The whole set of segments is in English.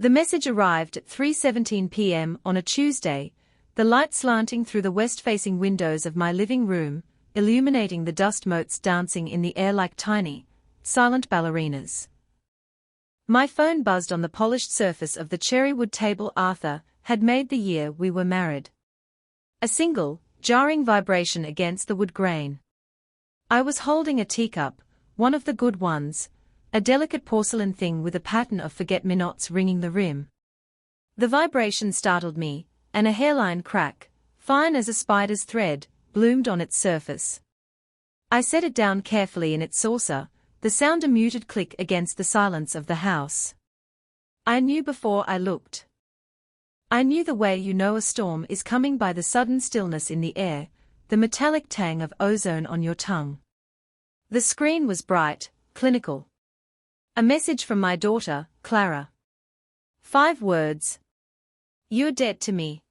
The message arrived at 3:17 p.m. on a Tuesday, the light slanting through the west-facing windows of my living room, illuminating the dust motes dancing in the air like tiny, silent ballerinas. My phone buzzed on the polished surface of the cherrywood table Arthur had made the year we were married. A single, jarring vibration against the wood grain. I was holding a teacup, one of the good ones, a delicate porcelain thing with a pattern of forget-me-nots ringing the rim. The vibration startled me, and a hairline crack, fine as a spider's thread, bloomed on its surface. I set it down carefully in its saucer, the sound a muted click against the silence of the house. I knew before I looked. I knew the way you know a storm is coming by the sudden stillness in the air, the metallic tang of ozone on your tongue. The screen was bright, clinical. A message from my daughter, Clara. 5 words. You're dead to me.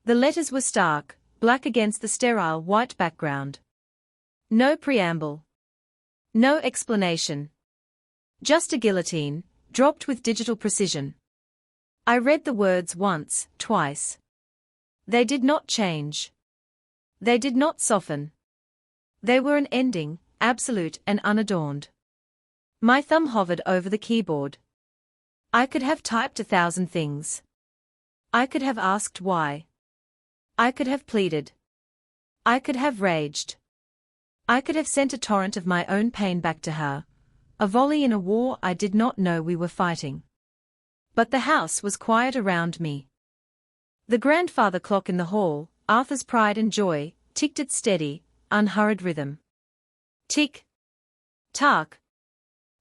The letters were stark, black against the sterile white background. No preamble. No explanation. Just a guillotine, dropped with digital precision. I read the words once, twice. They did not change. They did not soften. They were an ending, absolute and unadorned. My thumb hovered over the keyboard. I could have typed 1,000 things. I could have asked why. I could have pleaded. I could have raged. I could have sent a torrent of my own pain back to her, a volley in a war I did not know we were fighting. But the house was quiet around me. The grandfather clock in the hall, Arthur's pride and joy, ticked its steady, unhurried rhythm. Tick. Tack.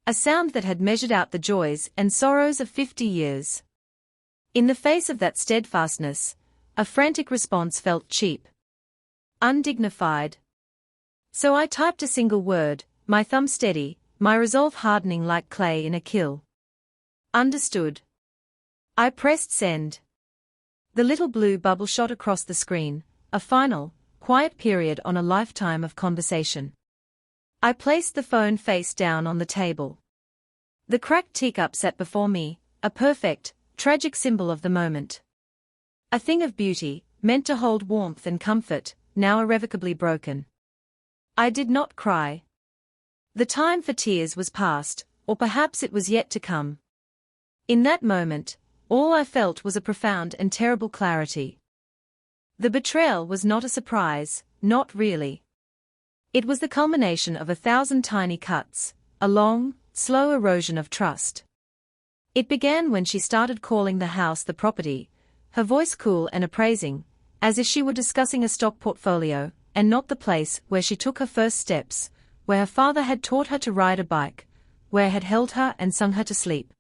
A sound that had measured out the joys and sorrows of 50 years. In the face of that steadfastness, a frantic response felt cheap. Undignified. So I typed a single word, my thumb steady, my resolve hardening like clay in a kiln. Understood. I pressed send. The little blue bubble shot across the screen, a final, quiet period on a lifetime of conversation. I placed the phone face down on the table. The cracked teacup sat before me, a perfect, tragic symbol of the moment. A thing of beauty, meant to hold warmth and comfort, now irrevocably broken. I did not cry. The time for tears was past, or perhaps it was yet to come. In that moment, all I felt was a profound and terrible clarity. The betrayal was not a surprise, not really. It was the culmination of 1,000 tiny cuts, a long, slow erosion of trust. It began when she started calling the house the property, her voice cool and appraising, as if she were discussing a stock portfolio, and not the place where she took her first steps, where her father had taught her to ride a bike, where had held her and sung her to sleep.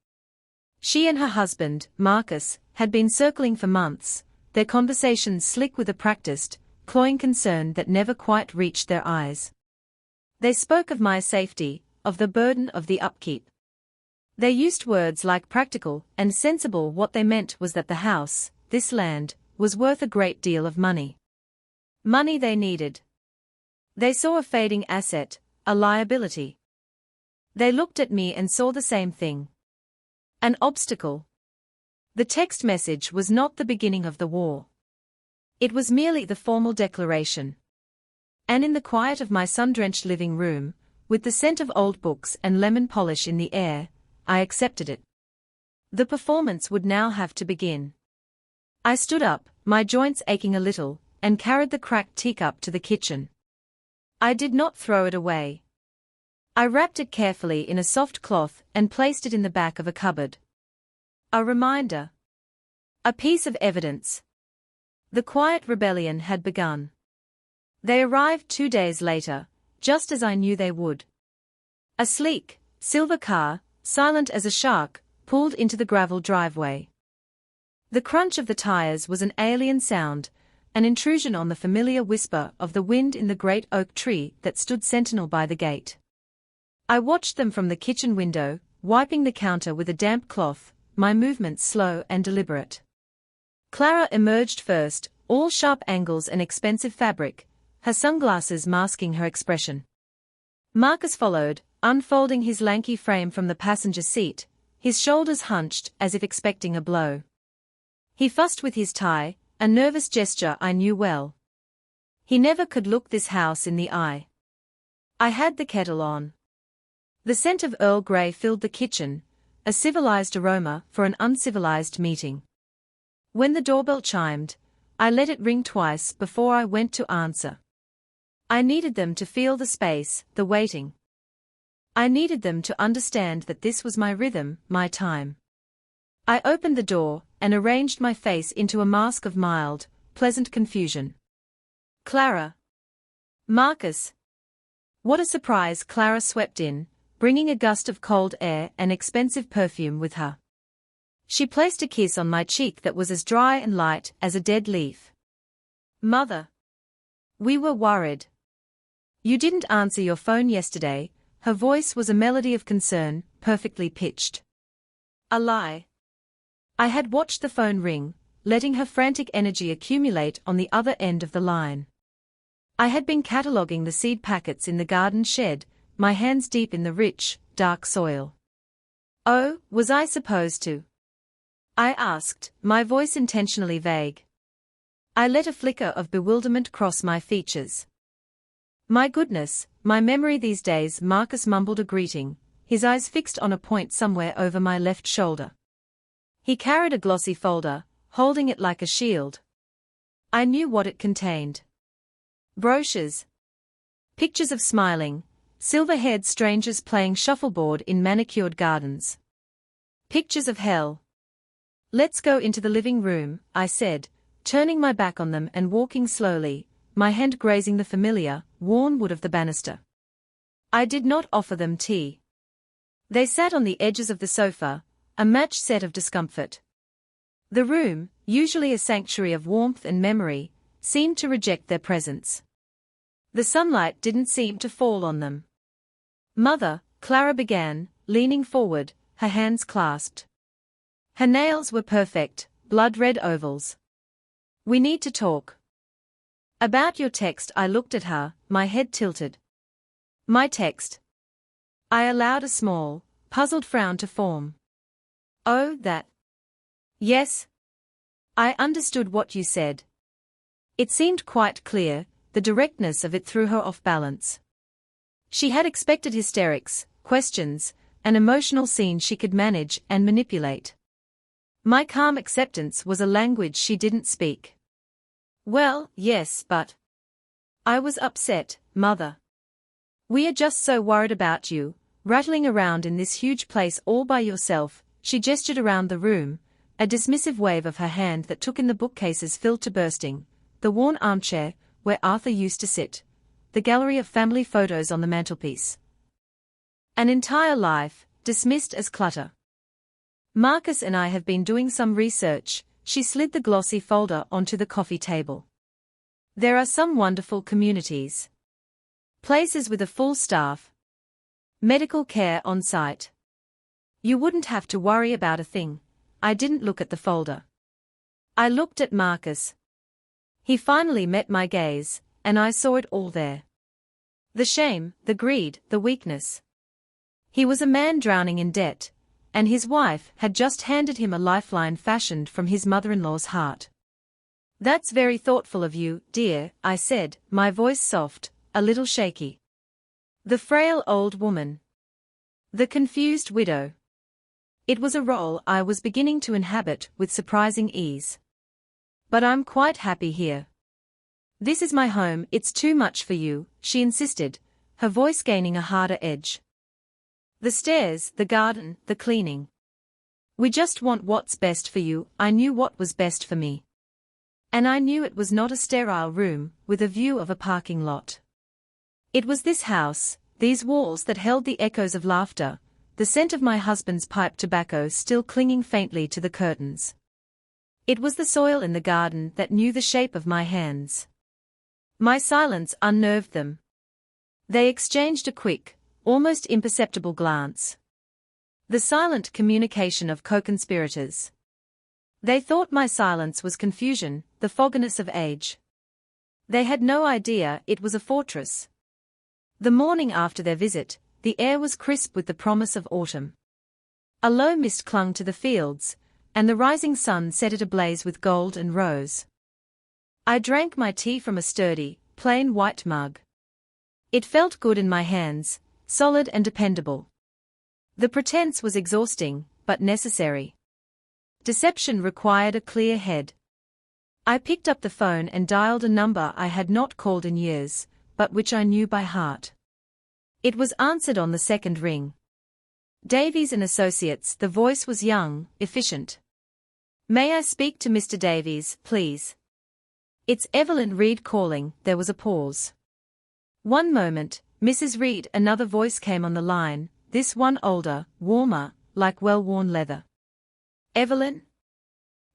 She and her husband, Marcus, had been circling for months, their conversations slick with a practiced, cloying concern that never quite reached their eyes. They spoke of my safety, of the burden of the upkeep. They used words like practical and sensible. What they meant was that the house, this land, was worth a great deal of money. Money they needed. They saw a fading asset, a liability. They looked at me and saw the same thing. An obstacle. The text message was not the beginning of the war. It was merely the formal declaration. And in the quiet of my sun-drenched living room, with the scent of old books and lemon polish in the air, I accepted it. The performance would now have to begin. I stood up, my joints aching a little, and carried the cracked teacup to the kitchen. I did not throw it away. I wrapped it carefully in a soft cloth and placed it in the back of a cupboard. A reminder. A piece of evidence. The quiet rebellion had begun. They arrived 2 days later, just as I knew they would. A sleek, silver car, silent as a shark, pulled into the gravel driveway. The crunch of the tires was an alien sound, an intrusion on the familiar whisper of the wind in the great oak tree that stood sentinel by the gate. I watched them from the kitchen window, wiping the counter with a damp cloth, my movements slow and deliberate. Clara emerged first, all sharp angles and expensive fabric, her sunglasses masking her expression. Marcus followed, unfolding his lanky frame from the passenger seat, his shoulders hunched as if expecting a blow. He fussed with his tie, a nervous gesture I knew well. He never could look this house in the eye. I had the kettle on. The scent of Earl Grey filled the kitchen, a civilized aroma for an uncivilized meeting. When the doorbell chimed, I let it ring twice before I went to answer. I needed them to feel the space, the waiting. I needed them to understand that this was my rhythm, my time. I opened the door and arranged my face into a mask of mild, pleasant confusion. Clara. Marcus. What a surprise! Clara swept in, bringing a gust of cold air and expensive perfume with her. She placed a kiss on my cheek that was as dry and light as a dead leaf. Mother. We were worried. You didn't answer your phone yesterday. Her voice was a melody of concern, perfectly pitched. A lie. I had watched the phone ring, letting her frantic energy accumulate on the other end of the line. I had been cataloguing the seed packets in the garden shed, my hands deep in the rich, dark soil. Oh, was I supposed to? I asked, my voice intentionally vague. I let a flicker of bewilderment cross my features. My goodness, my memory these days. Marcus mumbled a greeting, his eyes fixed on a point somewhere over my left shoulder. He carried a glossy folder, holding it like a shield. I knew what it contained. Brochures. Pictures of smiling, silver-haired strangers playing shuffleboard in manicured gardens. Pictures of hell. Let's go into the living room, I said, turning my back on them and walking slowly, my hand grazing the familiar, worn wood of the banister. I did not offer them tea. They sat on the edges of the sofa, a matched set of discomfort. The room, usually a sanctuary of warmth and memory, seemed to reject their presence. The sunlight didn't seem to fall on them. Mother, Clara began, leaning forward, her hands clasped. Her nails were perfect, blood-red ovals. We need to talk. About your text. I looked at her, my head tilted. My text. I allowed a small, puzzled frown to form. Oh, that. Yes. I understood what you said. It seemed quite clear, the directness of it threw her off balance. She had expected hysterics, questions, an emotional scene she could manage and manipulate. My calm acceptance was a language she didn't speak. Well, yes, but I was upset, Mother. We are just so worried about you, rattling around in this huge place all by yourself. She gestured around the room, a dismissive wave of her hand that took in the bookcases filled to bursting, the worn armchair, where Arthur used to sit, the gallery of family photos on the mantelpiece. An entire life, dismissed as clutter. Marcus and I have been doing some research. She slid the glossy folder onto the coffee table. There are some wonderful communities. Places with a full staff. Medical care on site. You wouldn't have to worry about a thing. I didn't look at the folder. I looked at Marcus. He finally met my gaze, and I saw it all there. The shame, the greed, the weakness. He was a man drowning in debt, and his wife had just handed him a lifeline fashioned from his mother-in-law's heart. That's very thoughtful of you, dear, I said, my voice soft, a little shaky. The frail old woman. The confused widow. It was a role I was beginning to inhabit with surprising ease. But I'm quite happy here. This is my home. It's too much for you, she insisted, her voice gaining a harder edge. The stairs, the garden, the cleaning. We just want what's best for you. I knew what was best for me. And I knew it was not a sterile room, with a view of a parking lot. It was this house, these walls that held the echoes of laughter, the scent of my husband's pipe tobacco still clinging faintly to the curtains. It was the soil in the garden that knew the shape of my hands. My silence unnerved them. They exchanged a quick, almost imperceptible glance. The silent communication of co-conspirators. They thought my silence was confusion, the fogginess of age. They had no idea it was a fortress. The morning after their visit, the air was crisp with the promise of autumn. A low mist clung to the fields, and the rising sun set it ablaze with gold and rose. I drank my tea from a sturdy, plain white mug. It felt good in my hands, solid and dependable. The pretense was exhausting, but necessary. Deception required a clear head. I picked up the phone and dialed a number I had not called in years, but which I knew by heart. It was answered on the second ring. Davies and Associates. The voice was young, efficient. "May I speak to Mr. Davies, please?" "It's Evelyn Reed calling." There was a pause. "One moment, Mrs. Reed." Another voice came on the line, this one older, warmer, like well-worn leather. "Evelyn?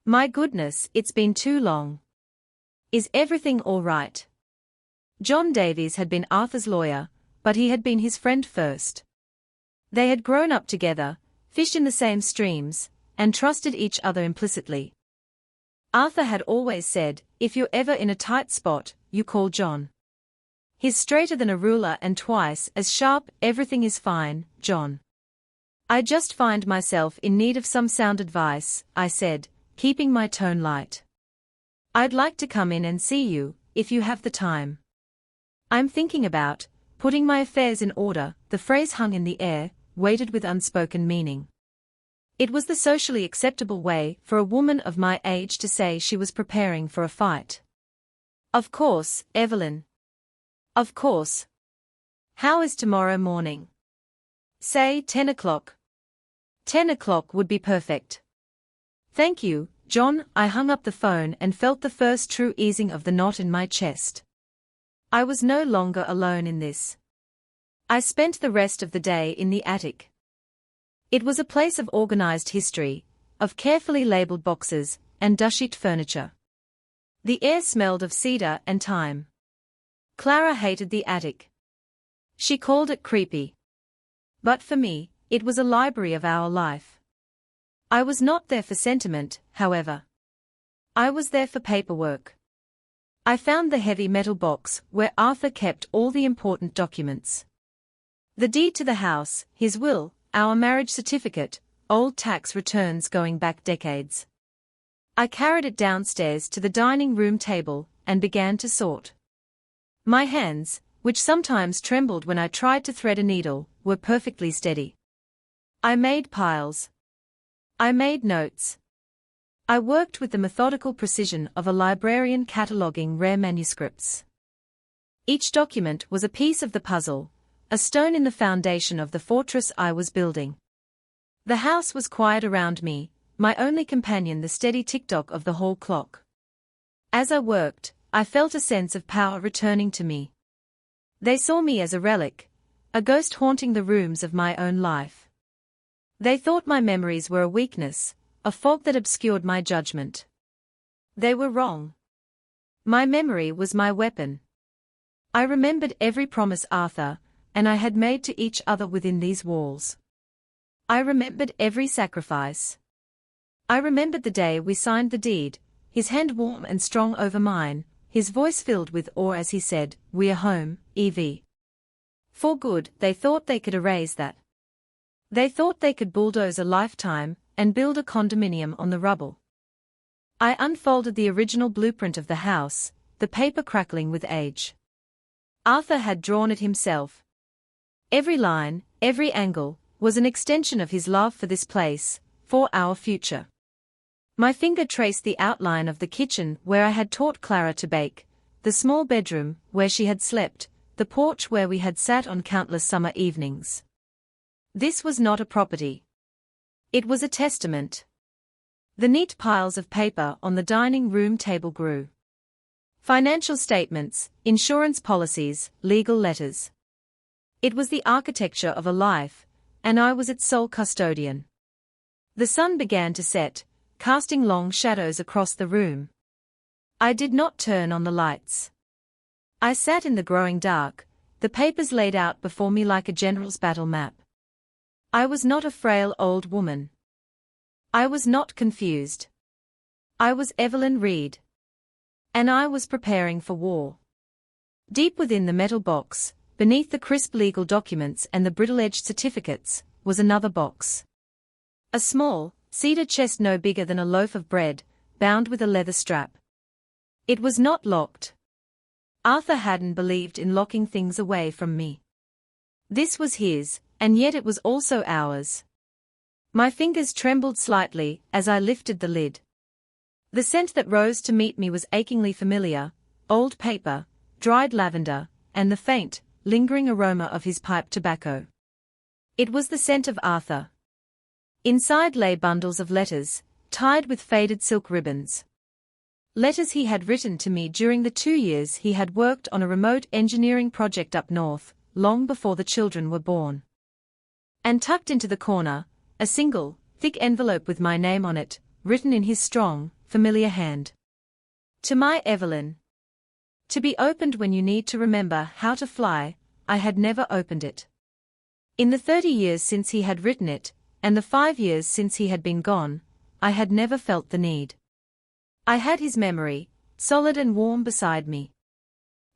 My goodness, it's been too long. Is everything all right?" John Davies had been Arthur's lawyer, but he had been his friend first. They had grown up together, fished in the same streams, and trusted each other implicitly. Arthur had always said, "If you're ever in a tight spot, you call John. He's straighter than a ruler and twice as sharp." "Everything is fine, John. I just find myself in need of some sound advice," I said, keeping my tone light. "I'd like to come in and see you, if you have the time. I'm thinking about putting my affairs in order." The phrase hung in the air, weighted with unspoken meaning. It was the socially acceptable way for a woman of my age to say she was preparing for a fight. "Of course, Evelyn. Of course. How is tomorrow morning?" "Say 10 o'clock. 10 o'clock would be perfect." "Thank you, John." I hung up the phone and felt the first true easing of the knot in my chest. I was no longer alone in this. I spent the rest of the day in the attic. It was a place of organized history, of carefully labeled boxes, and dusty furniture. The air smelled of cedar and thyme. Clara hated the attic. She called it creepy. But for me, it was a library of our life. I was not there for sentiment, however. I was there for paperwork. I found the heavy metal box where Arthur kept all the important documents. The deed to the house, his will, our marriage certificate, old tax returns going back decades. I carried it downstairs to the dining room table and began to sort. My hands, which sometimes trembled when I tried to thread a needle, were perfectly steady. I made piles. I made notes. I worked with the methodical precision of a librarian cataloguing rare manuscripts. Each document was a piece of the puzzle, a stone in the foundation of the fortress I was building. The house was quiet around me, my only companion the steady tick-tock of the hall clock. As I worked, I felt a sense of power returning to me. They saw me as a relic, a ghost haunting the rooms of my own life. They thought my memories were a weakness, a fog that obscured my judgment. They were wrong. My memory was my weapon. I remembered every promise Arthur and I had made to each other within these walls. I remembered every sacrifice. I remembered the day we signed the deed, his hand warm and strong over mine, his voice filled with awe as he said, "We are home, Evie." For good. They thought they could erase that. They thought they could bulldoze a lifetime and build a condominium on the rubble. I unfolded the original blueprint of the house, the paper crackling with age. Arthur had drawn it himself. Every line, every angle, was an extension of his love for this place, for our future. My finger traced the outline of the kitchen where I had taught Clara to bake, the small bedroom where she had slept, the porch where we had sat on countless summer evenings. This was not a property. It was a testament. The neat piles of paper on the dining room table grew. Financial statements, insurance policies, legal letters. It was the architecture of a life, and I was its sole custodian. The sun began to set, casting long shadows across the room. I did not turn on the lights. I sat in the growing dark, the papers laid out before me like a general's battle map. I was not a frail old woman. I was not confused. I was Evelyn Reed. And I was preparing for war. Deep within the metal box, beneath the crisp legal documents and the brittle-edged certificates, was another box. A small, cedar chest no bigger than a loaf of bread, bound with a leather strap. It was not locked. Arthur hadn't believed in locking things away from me. This was his, and yet it was also ours. My fingers trembled slightly as I lifted the lid. The scent that rose to meet me was achingly familiar: old paper, dried lavender, and the faint, lingering aroma of his pipe tobacco. It was the scent of Arthur. Inside lay bundles of letters, tied with faded silk ribbons. Letters he had written to me during the 2 years he had worked on a remote engineering project up north, long before the children were born. And tucked into the corner, a single, thick envelope with my name on it, written in his strong, familiar hand. To my Evelyn. To be opened when you need to remember how to fly. I had never opened it. In the 30 years since he had written it, and the 5 years since he had been gone, I had never felt the need. I had his memory, solid and warm beside me.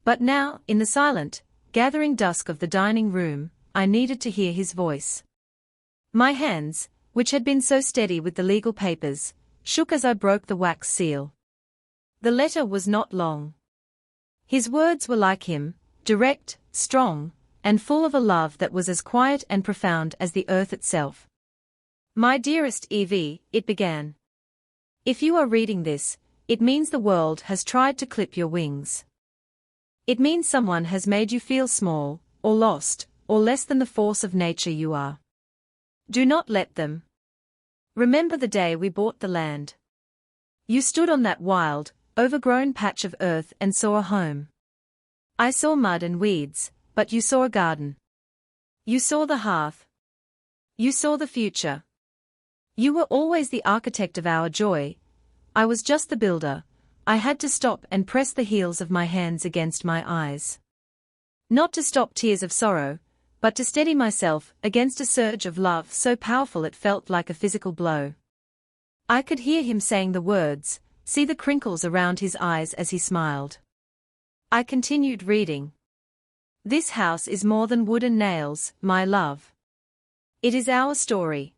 But now, in the silent, gathering dusk of the dining room, I needed to hear his voice. My hands, which had been so steady with the legal papers, shook as I broke the wax seal. The letter was not long. His words were like him, direct, strong, and full of a love that was as quiet and profound as the earth itself. My dearest Evie, it began. If you are reading this, it means the world has tried to clip your wings. It means someone has made you feel small, or lost, or less than the force of nature you are. Do not let them. Remember the day we bought the land. You stood on that wild, overgrown patch of earth and saw a home. I saw mud and weeds, but you saw a garden. You saw the hearth. You saw the future. You were always the architect of our joy. I was just the builder. I had to stop and press the heels of my hands against my eyes. Not to stop tears of sorrow, but to steady myself against a surge of love so powerful it felt like a physical blow. I could hear him saying the words, see the crinkles around his eyes as he smiled. I continued reading. This house is more than wood and nails, my love. It is our story.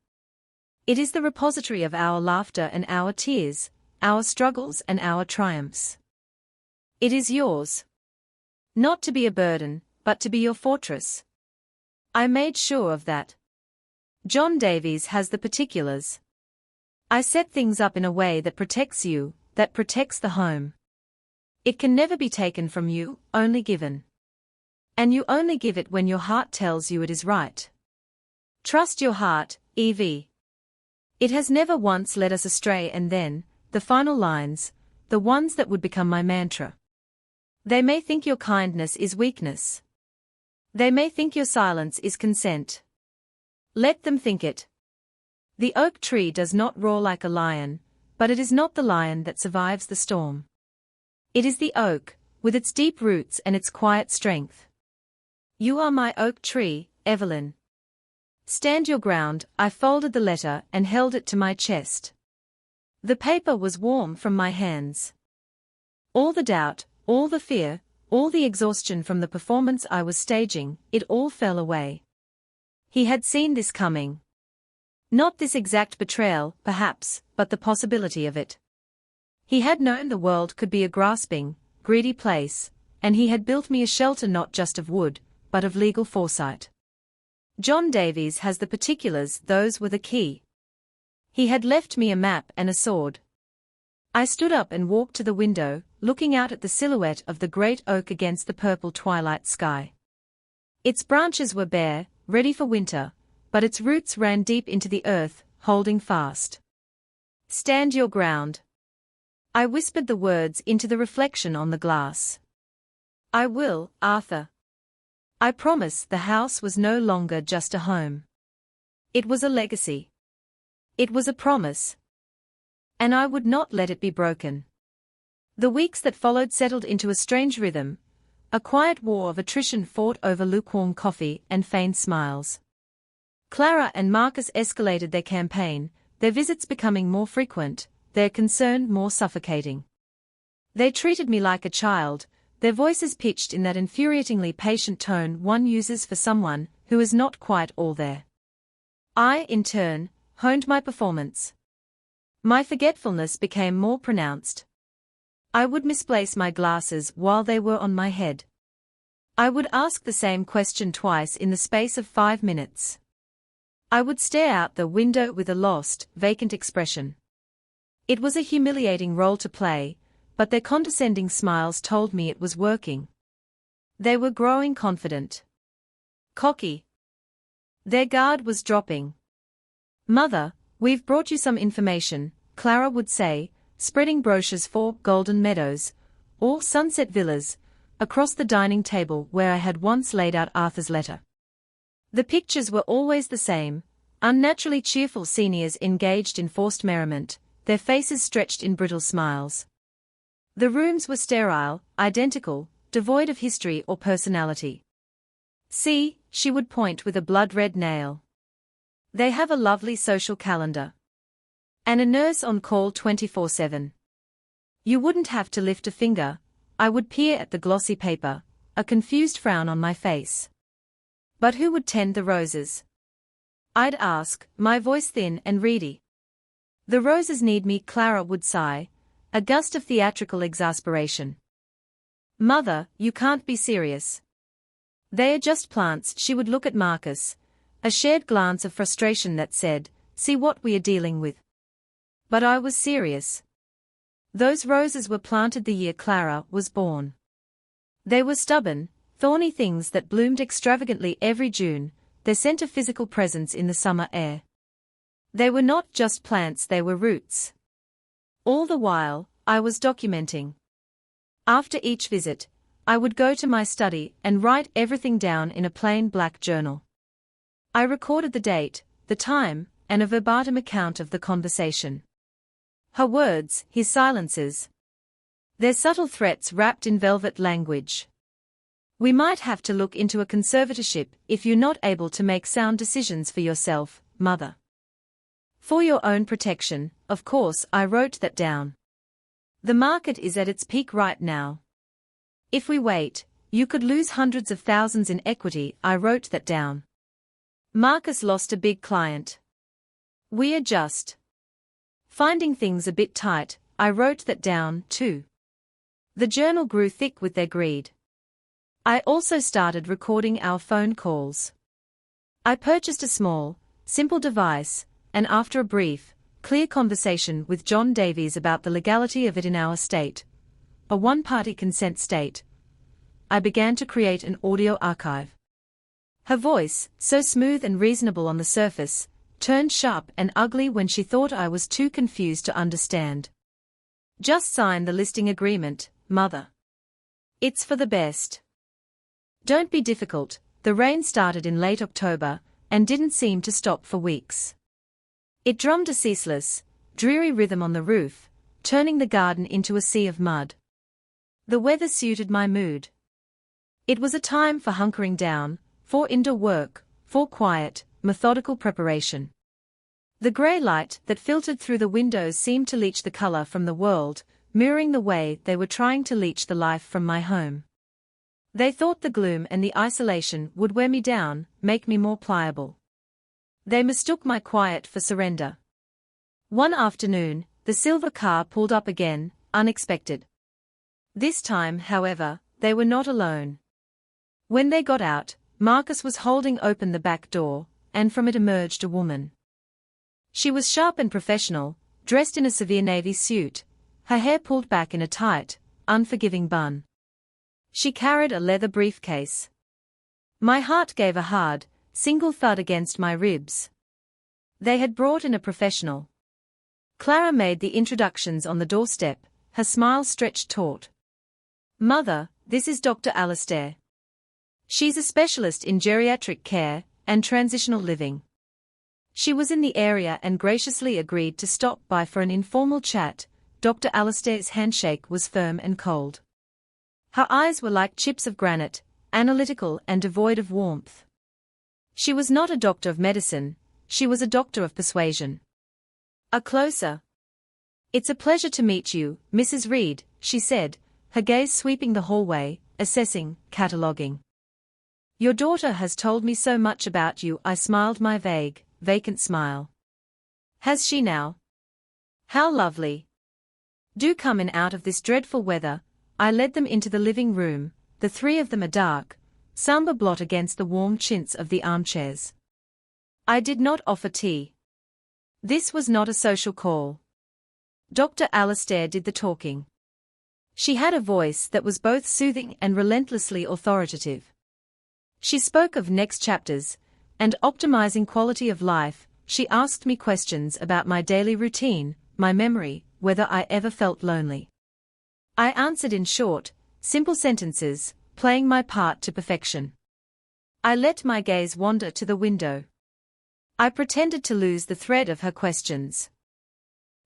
It is the repository of our laughter and our tears, our struggles and our triumphs. It is yours. Not to be a burden, but to be your fortress. I made sure of that. John Davies has the particulars. I set things up in a way that protects you, that protects the home. It can never be taken from you, only given. And you only give it when your heart tells you it is right. Trust your heart, Evie. It has never once led us astray. And then, the final lines, the ones that would become my mantra. They may think your kindness is weakness. They may think your silence is consent. Let them think it. The oak tree does not roar like a lion, but it is not the lion that survives the storm. It is the oak, with its deep roots and its quiet strength. You are my oak tree, Evelyn. Stand your ground. I folded the letter and held it to my chest. The paper was warm from my hands. All the doubt, all the fear, all the exhaustion from the performance I was staging, it all fell away. He had seen this coming. Not this exact betrayal, perhaps, but the possibility of it. He had known the world could be a grasping, greedy place, and he had built me a shelter not just of wood, but of legal foresight. John Davies has the particulars. Those were the key. He had left me a map and a sword. I stood up and walked to the window, looking out at the silhouette of the great oak against the purple twilight sky. Its branches were bare, ready for winter, but its roots ran deep into the earth, holding fast. Stand your ground. I whispered the words into the reflection on the glass. I will, Arthur. I promise. The house was no longer just a home. It was a legacy. It was a promise. And I would not let it be broken. The weeks that followed settled into a strange rhythm, a quiet war of attrition fought over lukewarm coffee and feigned smiles. Clara and Marcus escalated their campaign, their visits becoming more frequent, their concern more suffocating. They treated me like a child, their voices pitched in that infuriatingly patient tone one uses for someone who is not quite all there. I, in turn, honed my performance. My forgetfulness became more pronounced. I would misplace my glasses while they were on my head. I would ask the same question twice in the space of 5 minutes. I would stare out the window with a lost, vacant expression. It was a humiliating role to play, but their condescending smiles told me it was working. They were growing confident. Cocky. Their guard was dropping. "Mother, we've brought you some information," Clara would say, spreading brochures for Golden Meadows, or Sunset Villas, across the dining table where I had once laid out Arthur's letter. The pictures were always the same, unnaturally cheerful seniors engaged in forced merriment, their faces stretched in brittle smiles. The rooms were sterile, identical, devoid of history or personality. "See," she would point with a blood-red nail. "They have a lovely social calendar. And a nurse on call 24/7. You wouldn't have to lift a finger." I would peer at the glossy paper, a confused frown on my face. "But who would tend the roses?" I'd ask, my voice thin and reedy. "The roses need me," Clara would sigh, a gust of theatrical exasperation. "Mother, you can't be serious. They are just plants." She would look at Marcus, a shared glance of frustration that said, "See what we are dealing with." But I was serious. Those roses were planted the year Clara was born. They were stubborn, thorny things that bloomed extravagantly every June, their scent a physical presence in the summer air. They were not just plants, they were roots. All the while, I was documenting. After each visit, I would go to my study and write everything down in a plain black journal. I recorded the date, the time, and a verbatim account of the conversation. Her words, his silences. Their subtle threats wrapped in velvet language. "We might have to look into a conservatorship if you're not able to make sound decisions for yourself, Mother. For your own protection, of course." I wrote that down. "The market is at its peak right now. If we wait, you could lose hundreds of thousands in equity." I wrote that down. "Marcus lost a big client. We are just finding things a bit tight." I wrote that down, too. The journal grew thick with their greed. I also started recording our phone calls. I purchased a small, simple device, and after a brief, clear conversation with John Davies about the legality of it in our state, a one-party consent state, I began to create an audio archive. Her voice, so smooth and reasonable on the surface, turned sharp and ugly when she thought I was too confused to understand. "Just sign the listing agreement, Mother. It's for the best. Don't be difficult." The rain started in late October, and didn't seem to stop for weeks. It drummed a ceaseless, dreary rhythm on the roof, turning the garden into a sea of mud. The weather suited my mood. It was a time for hunkering down, for indoor work, for quiet, methodical preparation. The grey light that filtered through the windows seemed to leach the color from the world, mirroring the way they were trying to leach the life from my home. They thought the gloom and the isolation would wear me down, make me more pliable. They mistook my quiet for surrender. One afternoon, the silver car pulled up again, unexpected. This time, however, they were not alone. When they got out, Marcus was holding open the back door, and from it emerged a woman. She was sharp and professional, dressed in a severe navy suit, her hair pulled back in a tight, unforgiving bun. She carried a leather briefcase. My heart gave a hard, single thud against my ribs. They had brought in a professional. Clara made the introductions on the doorstep, her smile stretched taut. "Mother, this is Dr. Alastair. She's a specialist in geriatric care and transitional living." She was in the area and graciously agreed to stop by for an informal chat. Dr. Alastair's handshake was firm and cold. Her eyes were like chips of granite, analytical and devoid of warmth. She was not a doctor of medicine, she was a doctor of persuasion. A closer. "It's a pleasure to meet you, Mrs. Reed," she said, her gaze sweeping the hallway, assessing, cataloguing. "Your daughter has told me so much about you." I smiled my vague, vacant smile. Has she now? How lovely. Do come in out of this dreadful weather. I led them into the living room, the three of them a dark, somber blot against the warm chintz of the armchairs. I did not offer tea. This was not a social call. Dr. Alastair did the talking. She had a voice that was both soothing and relentlessly authoritative. She spoke of next chapters, and optimizing quality of life. She asked me questions about my daily routine, my memory, whether I ever felt lonely. I answered in short, simple sentences, playing my part to perfection. I let my gaze wander to the window. I pretended to lose the thread of her questions.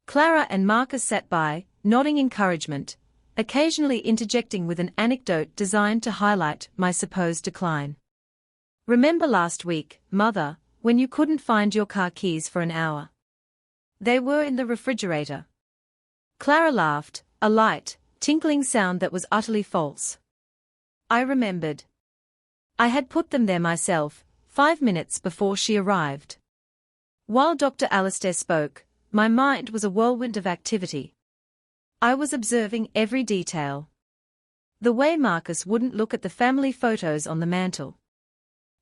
Clara and Marcus sat by, nodding encouragement, occasionally interjecting with an anecdote designed to highlight my supposed decline. Remember last week, Mother, when you couldn't find your car keys for an hour? They were in the refrigerator. Clara laughed, a light, tinkling sound that was utterly false. I remembered. I had put them there myself, 5 minutes before she arrived. While Dr. Alastair spoke, my mind was a whirlwind of activity. I was observing every detail. The way Marcus wouldn't look at the family photos on the mantel.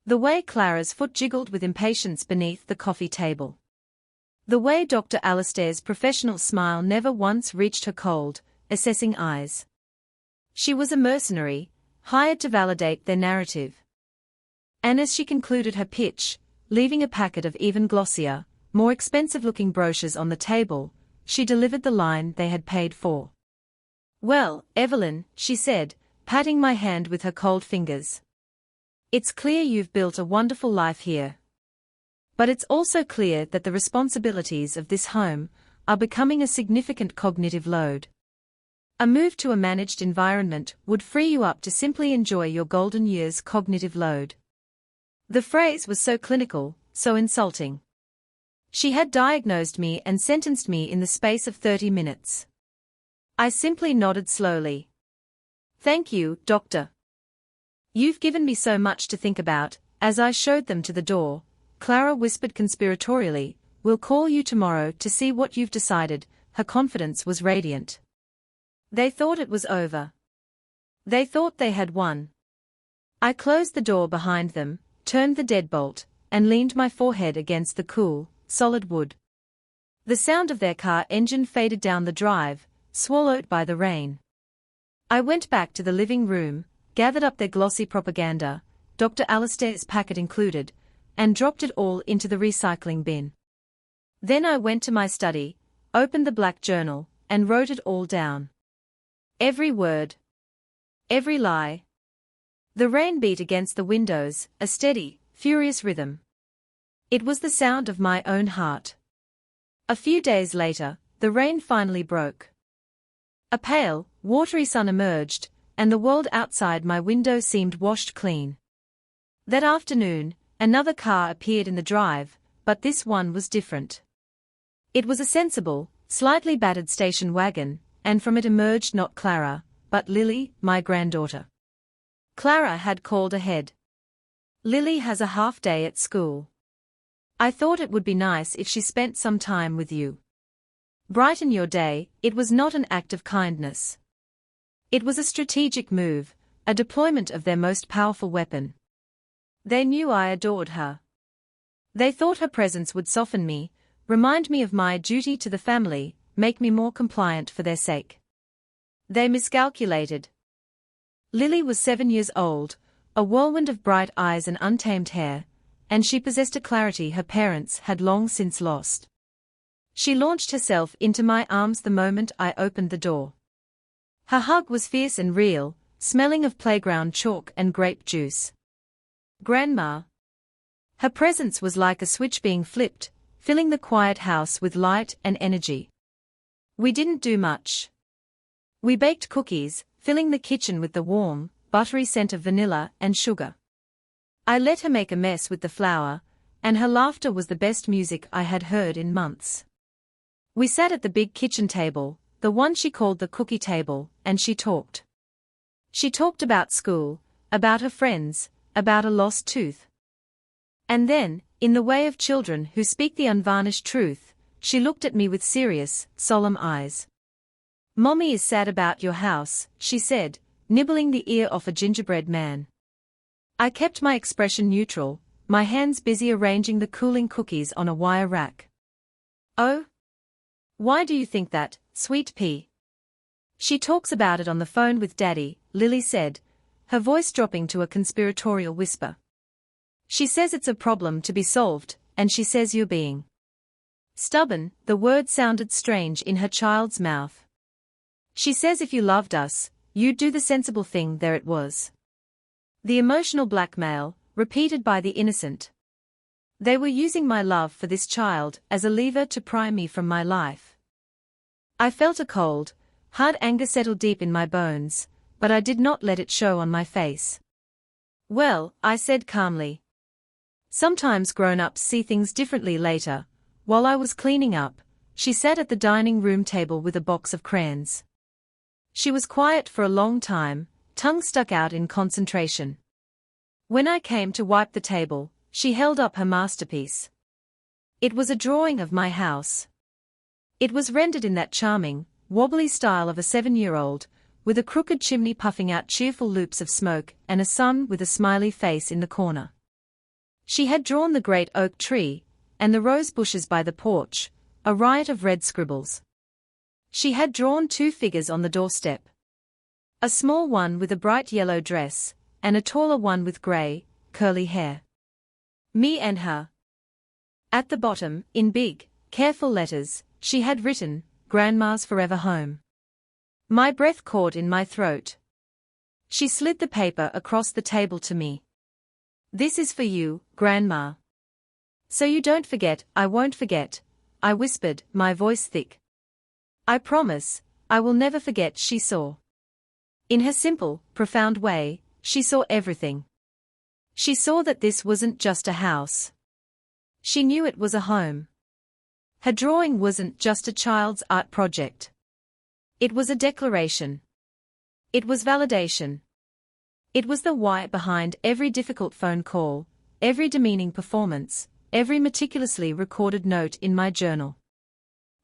The way Clara's foot jiggled with impatience beneath the coffee table. The way Dr. Alastair's professional smile never once reached her cold, assessing eyes. She was a mercenary, hired to validate their narrative. And as she concluded her pitch, leaving a packet of even glossier, more expensive-looking brochures on the table, she delivered the line they had paid for. "Well, Evelyn," she said, patting my hand with her cold fingers. "It's clear you've built a wonderful life here. But it's also clear that the responsibilities of this home are becoming a significant cognitive load. A move to a managed environment would free you up to simply enjoy your golden years' cognitive load." The phrase was so clinical, so insulting. She had diagnosed me and sentenced me in the space of 30 minutes. I simply nodded slowly. "Thank you, Doctor. You've given me so much to think about." As I showed them to the door, Clara whispered conspiratorially, "We'll call you tomorrow to see what you've decided." Her confidence was radiant. They thought it was over. They thought they had won. I closed the door behind them, turned the deadbolt, and leaned my forehead against the cool, solid wood. The sound of their car engine faded down the drive, swallowed by the rain. I went back to the living room, gathered up their glossy propaganda, Dr. Alastair's packet included, and dropped it all into the recycling bin. Then I went to my study, opened the black journal, and wrote it all down. Every word. Every lie. The rain beat against the windows, a steady, furious rhythm. It was the sound of my own heart. A few days later, the rain finally broke. A pale, watery sun emerged, and the world outside my window seemed washed clean. That afternoon, another car appeared in the drive, but this one was different. It was a sensible, slightly battered station wagon, and from it emerged not Clara, but Lily, my granddaughter. Clara had called ahead. "Lily has a half day at school. I thought it would be nice if she spent some time with you. Brighten your day." It was not an act of kindness. It was a strategic move, a deployment of their most powerful weapon. They knew I adored her. They thought her presence would soften me, remind me of my duty to the family, make me more compliant for their sake. They miscalculated. Lily was 7 years old, a whirlwind of bright eyes and untamed hair, and she possessed a clarity her parents had long since lost. She launched herself into my arms the moment I opened the door. Her hug was fierce and real, smelling of playground chalk and grape juice. "Grandma." Her presence was like a switch being flipped, filling the quiet house with light and energy. We didn't do much. We baked cookies, filling the kitchen with the warm, buttery scent of vanilla and sugar. I let her make a mess with the flour, and her laughter was the best music I had heard in months. We sat at the big kitchen table, the one she called the cookie table, and she talked. She talked about school, about her friends, about a lost tooth. And then, in the way of children who speak the unvarnished truth, she looked at me with serious, solemn eyes. "Mommy is sad about your house," she said, nibbling the ear off a gingerbread man. I kept my expression neutral, my hands busy arranging the cooling cookies on a wire rack. "Oh? Why do you think that, sweet pea?" "She talks about it on the phone with Daddy," Lily said, her voice dropping to a conspiratorial whisper. "She says it's a problem to be solved, and she says you're being stubborn." The word sounded strange in her child's mouth. "She says if you loved us, you'd do the sensible thing." There it was. The emotional blackmail, repeated by the innocent. They were using my love for this child as a lever to pry me from my life. I felt a cold, hard anger settle deep in my bones, but I did not let it show on my face. "Well," I said calmly. "Sometimes grown-ups see things differently." Later, while I was cleaning up, she sat at the dining room table with a box of crayons. She was quiet for a long time, tongue stuck out in concentration. When I came to wipe the table, she held up her masterpiece. It was a drawing of my house. It was rendered in that charming, wobbly style of a 7-year-old, with a crooked chimney puffing out cheerful loops of smoke and a sun with a smiley face in the corner. She had drawn the great oak tree, and the rose bushes by the porch, a riot of red scribbles. She had drawn 2 figures on the doorstep. A small one with a bright yellow dress, and a taller one with grey, curly hair. Me and her. At the bottom, in big, careful letters, she had written, "Grandma's forever home." My breath caught in my throat. She slid the paper across the table to me. "This is for you, Grandma. So you don't forget." "I won't forget," I whispered, my voice thick. "I promise, I will never forget." She saw. In her simple, profound way, she saw everything. She saw that this wasn't just a house. She knew it was a home. Her drawing wasn't just a child's art project. It was a declaration. It was validation. It was the why behind every difficult phone call, every demeaning performance, every meticulously recorded note in my journal.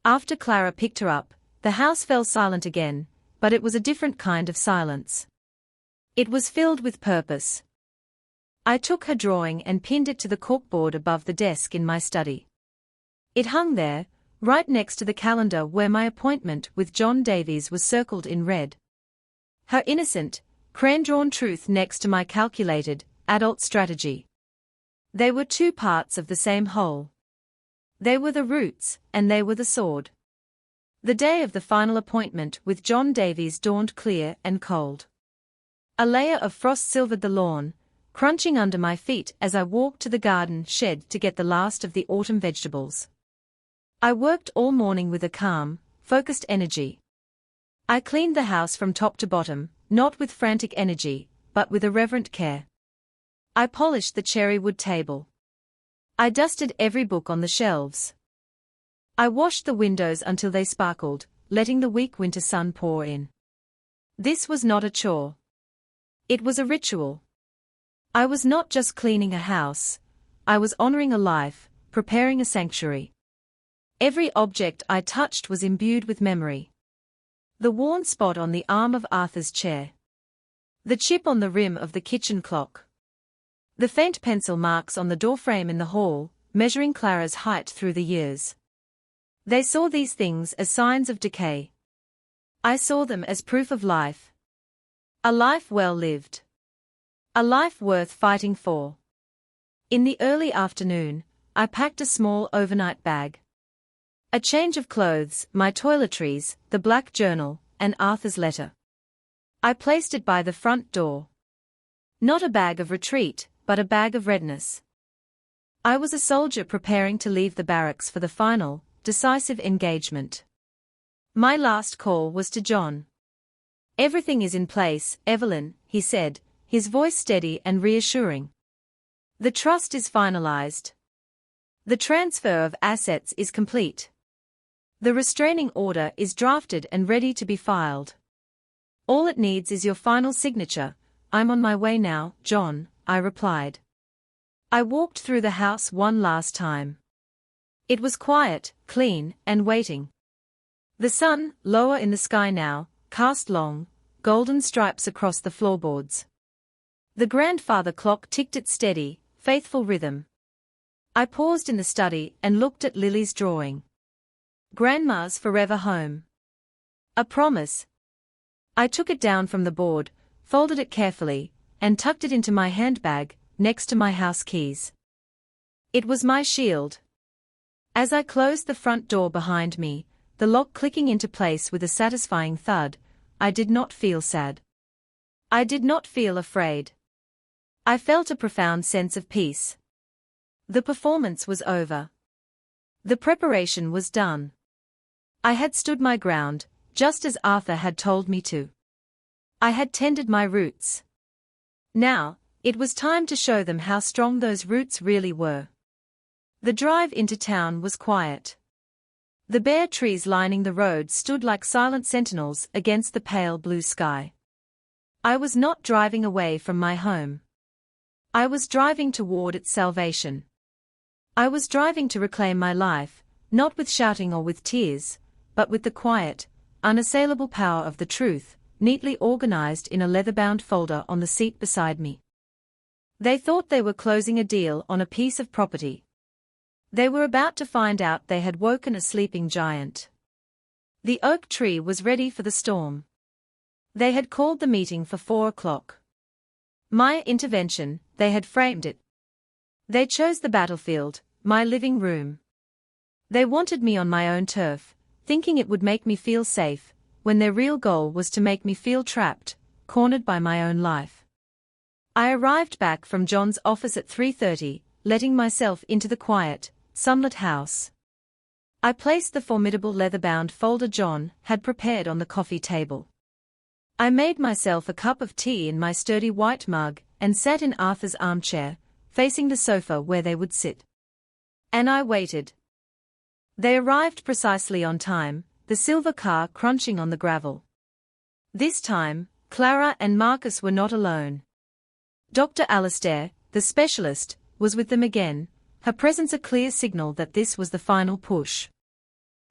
After Clara picked her up, the house fell silent again, but it was a different kind of silence. It was filled with purpose. I took her drawing and pinned it to the corkboard above the desk in my study. It hung there, right next to the calendar where my appointment with John Davies was circled in red. Her innocent, crayon-drawn truth next to my calculated, adult strategy. They were 2 parts of the same whole. They were the roots, and they were the sword. The day of the final appointment with John Davies dawned clear and cold. A layer of frost silvered the lawn, crunching under my feet as I walked to the garden shed to get the last of the autumn vegetables. I worked all morning with a calm, focused energy. I cleaned the house from top to bottom, not with frantic energy, but with a reverent care. I polished the cherry wood table. I dusted every book on the shelves. I washed the windows until they sparkled, letting the weak winter sun pour in. This was not a chore. It was a ritual. I was not just cleaning a house, I was honoring a life, preparing a sanctuary. Every object I touched was imbued with memory. The worn spot on the arm of Arthur's chair. The chip on the rim of the kitchen clock. The faint pencil marks on the doorframe in the hall, measuring Clara's height through the years. They saw these things as signs of decay. I saw them as proof of life. A life well lived. A life worth fighting for. In the early afternoon, I packed a small overnight bag. A change of clothes, my toiletries, the black journal, and Arthur's letter. I placed it by the front door. Not a bag of retreat, but a bag of readiness. I was a soldier preparing to leave the barracks for the final, decisive engagement. My last call was to John. "Everything is in place, Evelyn," he said, his voice steady and reassuring. "The trust is finalized. The transfer of assets is complete. The restraining order is drafted and ready to be filed. All it needs is your final signature." "I'm on my way now, John," I replied. I walked through the house one last time. It was quiet, clean, and waiting. The sun, lower in the sky now, cast long, golden stripes across the floorboards. The grandfather clock ticked its steady, faithful rhythm. I paused in the study and looked at Lily's drawing. Grandma's forever home. A promise. I took it down from the board, folded it carefully, and tucked it into my handbag, next to my house keys. It was my shield. As I closed the front door behind me, the lock clicking into place with a satisfying thud, I did not feel sad. I did not feel afraid. I felt a profound sense of peace. The performance was over. The preparation was done. I had stood my ground, just as Arthur had told me to. I had tended my roots. Now, it was time to show them how strong those roots really were. The drive into town was quiet. The bare trees lining the road stood like silent sentinels against the pale blue sky. I was not driving away from my home. I was driving toward its salvation. I was driving to reclaim my life, not with shouting or with tears, but with the quiet, unassailable power of the truth, neatly organized in a leather-bound folder on the seat beside me. They thought they were closing a deal on a piece of property. They were about to find out they had woken a sleeping giant. The oak tree was ready for the storm. They had called the meeting for 4 o'clock. My intervention, they had framed it. They chose the battlefield, my living room. They wanted me on my own turf, thinking it would make me feel safe, when their real goal was to make me feel trapped, cornered by my own life. I arrived back from John's office at 3:30, letting myself into the quiet, sunlit house. I placed the formidable leather-bound folder John had prepared on the coffee table. I made myself a cup of tea in my sturdy white mug and sat in Arthur's armchair, facing the sofa where they would sit. And I waited. They arrived precisely on time, the silver car crunching on the gravel. This time, Clara and Marcus were not alone. Dr. Alastair, the specialist, was with them again, her presence a clear signal that this was the final push.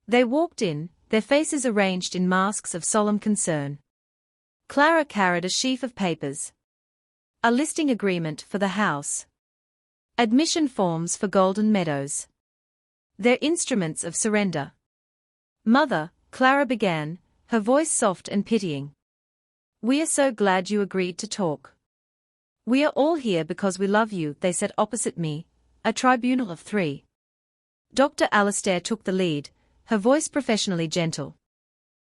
They walked in, their faces arranged in masks of solemn concern. Clara carried a sheaf of papers. A listing agreement for the house. Admission forms for Golden Meadows. Their instruments of surrender. "Mother," Clara began, her voice soft and pitying. "We are so glad you agreed to talk. We are all here because we love you," they sat opposite me, a tribunal of 3. Dr. Alastair took the lead, her voice professionally gentle.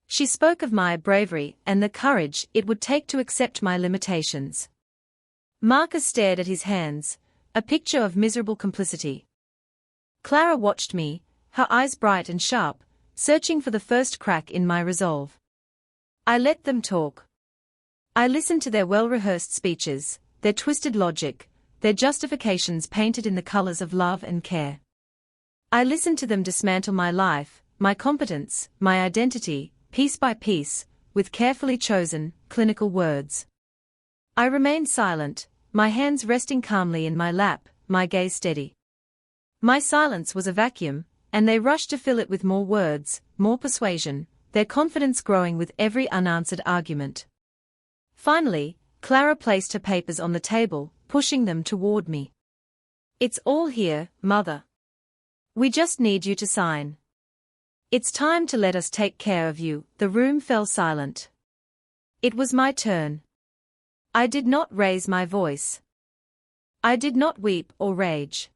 She spoke of my bravery and the courage it would take to accept my limitations. Marcus stared at his hands, a picture of miserable complicity. Clara watched me, her eyes bright and sharp, searching for the first crack in my resolve. I let them talk. I listened to their well-rehearsed speeches, their twisted logic, their justifications painted in the colors of love and care. I listened to them dismantle my life, my competence, my identity, piece by piece, with carefully chosen, clinical words. I remained silent, my hands resting calmly in my lap, my gaze steady. My silence was a vacuum, and they rushed to fill it with more words, more persuasion, their confidence growing with every unanswered argument. Finally, Clara placed her papers on the table, pushing them toward me. "It's all here, Mother. We just need you to sign. It's time to let us take care of you." The room fell silent. It was my turn. I did not raise my voice. I did not weep or rage.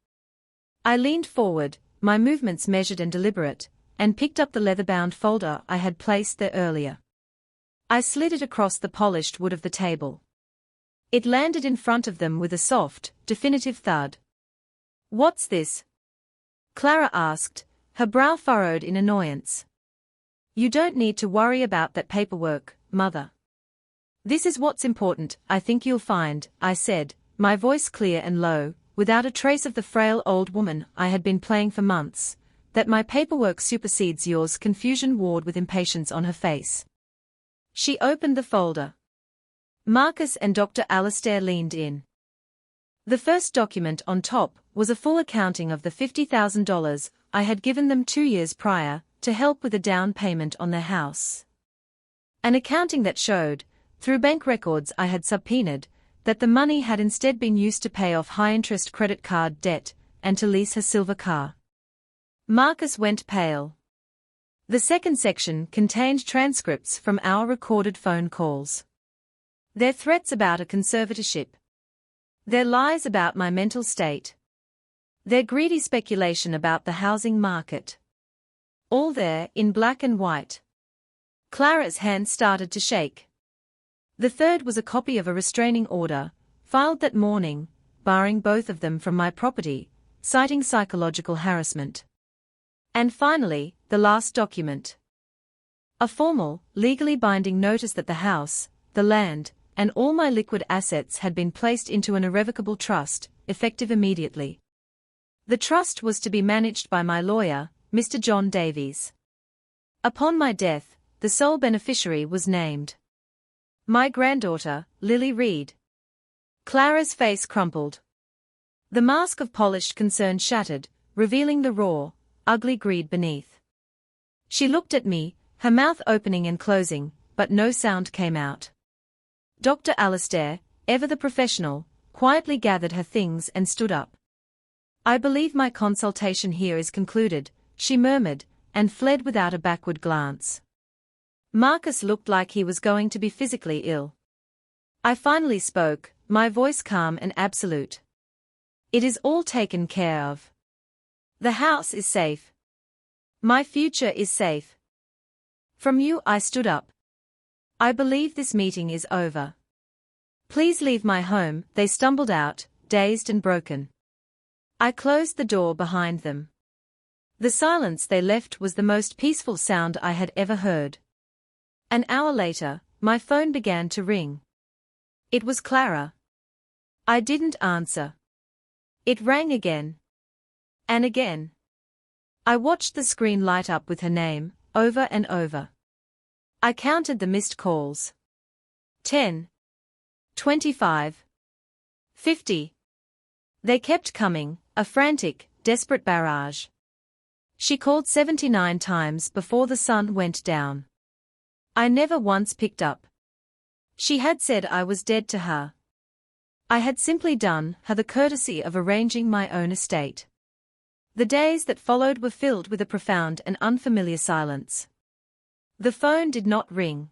I leaned forward, my movements measured and deliberate, and picked up the leather-bound folder I had placed there earlier. I slid it across the polished wood of the table. It landed in front of them with a soft, definitive thud. "What's this?" Clara asked, her brow furrowed in annoyance. "You don't need to worry about that paperwork, Mother. This is what's important, I think you'll find," I said, my voice clear and low, without a trace of the frail old woman I had been playing for months, "that my paperwork supersedes yours." Confusion warred with impatience on her face. She opened the folder. Marcus and Dr. Alastair leaned in. The first document on top was a full accounting of the $50,000 I had given them 2 years prior, to help with a down payment on their house. An accounting that showed, through bank records I had subpoenaed, that the money had instead been used to pay off high-interest credit card debt and to lease her silver car. Marcus went pale. The second section contained transcripts from our recorded phone calls. Their threats about a conservatorship. Their lies about my mental state. Their greedy speculation about the housing market. All there, in black and white. Clara's hand started to shake. The third was a copy of a restraining order, filed that morning, barring both of them from my property, citing psychological harassment. And finally, the last document. A formal, legally binding notice that the house, the land, and all my liquid assets had been placed into an irrevocable trust, effective immediately. The trust was to be managed by my lawyer, Mr. John Davies. Upon my death, the sole beneficiary was named. My granddaughter, Lily Reed. Clara's face crumpled. The mask of polished concern shattered, revealing the raw, ugly greed beneath. She looked at me, her mouth opening and closing, but no sound came out. Dr. Alastair, ever the professional, quietly gathered her things and stood up. "I believe my consultation here is concluded," she murmured, and fled without a backward glance. Marcus looked like he was going to be physically ill. I finally spoke, my voice calm and absolute. "It is all taken care of. The house is safe. My future is safe. From you." I stood up. "I believe this meeting is over. Please leave my home." They stumbled out, dazed and broken. I closed the door behind them. The silence they left was the most peaceful sound I had ever heard. An hour later, my phone began to ring. It was Clara. I didn't answer. It rang again. And again. I watched the screen light up with her name, over and over. I counted the missed calls. 10. 25. 50. They kept coming, a frantic, desperate barrage. She called 79 times before the sun went down. I never once picked up. She had said I was dead to her. I had simply done her the courtesy of arranging my own estate. The days that followed were filled with a profound and unfamiliar silence. The phone did not ring.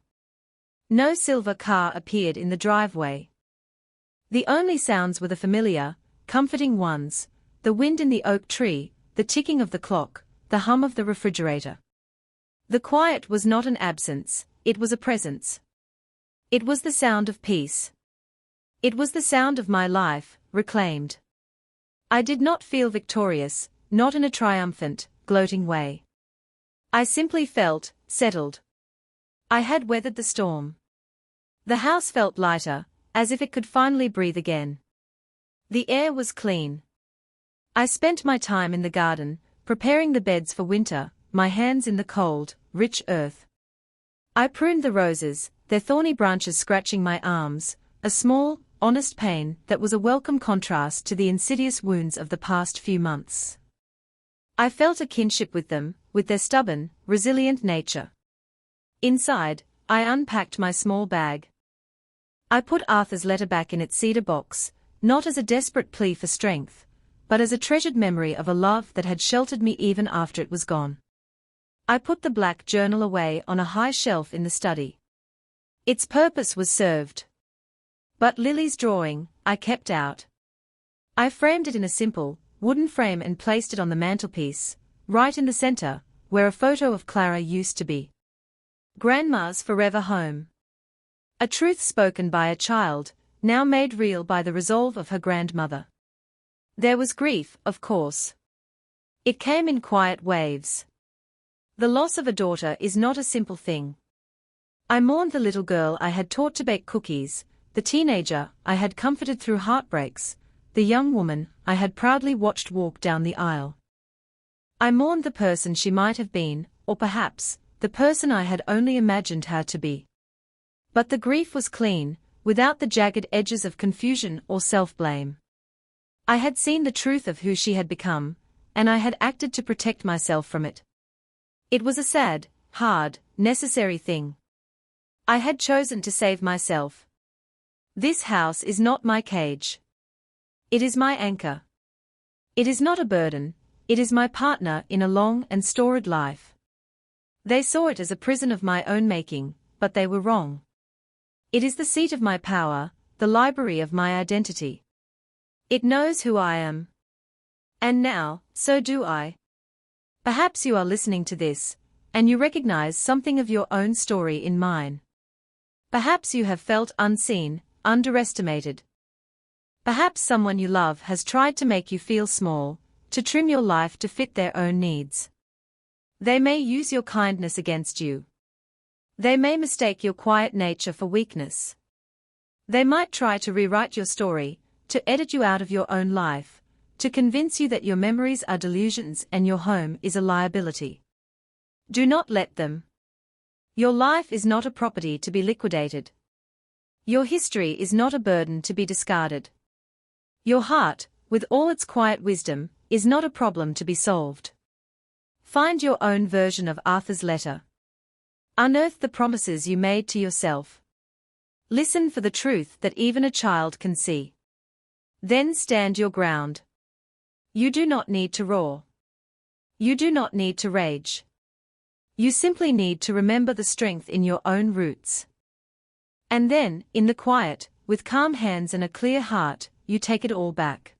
No silver car appeared in the driveway. The only sounds were the familiar, comforting ones, the wind in the oak tree, the ticking of the clock, the hum of the refrigerator. The quiet was not an absence, it was a presence. It was the sound of peace. It was the sound of my life, reclaimed. I did not feel victorious, not in a triumphant, gloating way. I simply felt settled. I had weathered the storm. The house felt lighter, as if it could finally breathe again. The air was clean. I spent my time in the garden, preparing the beds for winter, my hands in the cold, rich earth. I pruned the roses, their thorny branches scratching my arms, a small, honest pain that was a welcome contrast to the insidious wounds of the past few months. I felt a kinship with them, with their stubborn, resilient nature. Inside, I unpacked my small bag. I put Arthur's letter back in its cedar box, not as a desperate plea for strength, but as a treasured memory of a love that had sheltered me even after it was gone. I put the black journal away on a high shelf in the study. Its purpose was served. But Lily's drawing, I kept out. I framed it in a simple, wooden frame and placed it on the mantelpiece, right in the center, where a photo of Clara used to be. Grandma's forever home. A truth spoken by a child, now made real by the resolve of her grandmother. There was grief, of course. It came in quiet waves. The loss of a daughter is not a simple thing. I mourned the little girl I had taught to bake cookies, the teenager I had comforted through heartbreaks, the young woman I had proudly watched walk down the aisle. I mourned the person she might have been, or perhaps, the person I had only imagined her to be. But the grief was clean, without the jagged edges of confusion or self-blame. I had seen the truth of who she had become, and I had acted to protect myself from it. It was a sad, hard, necessary thing. I had chosen to save myself. This house is not my cage. It is my anchor. It is not a burden, it is my partner in a long and storied life. They saw it as a prison of my own making, but they were wrong. It is the seat of my power, the library of my identity. It knows who I am. And now, so do I. Perhaps you are listening to this, and you recognize something of your own story in mine. Perhaps you have felt unseen, underestimated. Perhaps someone you love has tried to make you feel small, to trim your life to fit their own needs. They may use your kindness against you. They may mistake your quiet nature for weakness. They might try to rewrite your story, to edit you out of your own life, to convince you that your memories are delusions and your home is a liability. Do not let them. Your life is not a property to be liquidated. Your history is not a burden to be discarded. Your heart, with all its quiet wisdom, is not a problem to be solved. Find your own version of Arthur's letter. Unearth the promises you made to yourself. Listen for the truth that even a child can see. Then stand your ground. You do not need to roar. You do not need to rage. You simply need to remember the strength in your own roots. And then, in the quiet, with calm hands and a clear heart, you take it all back.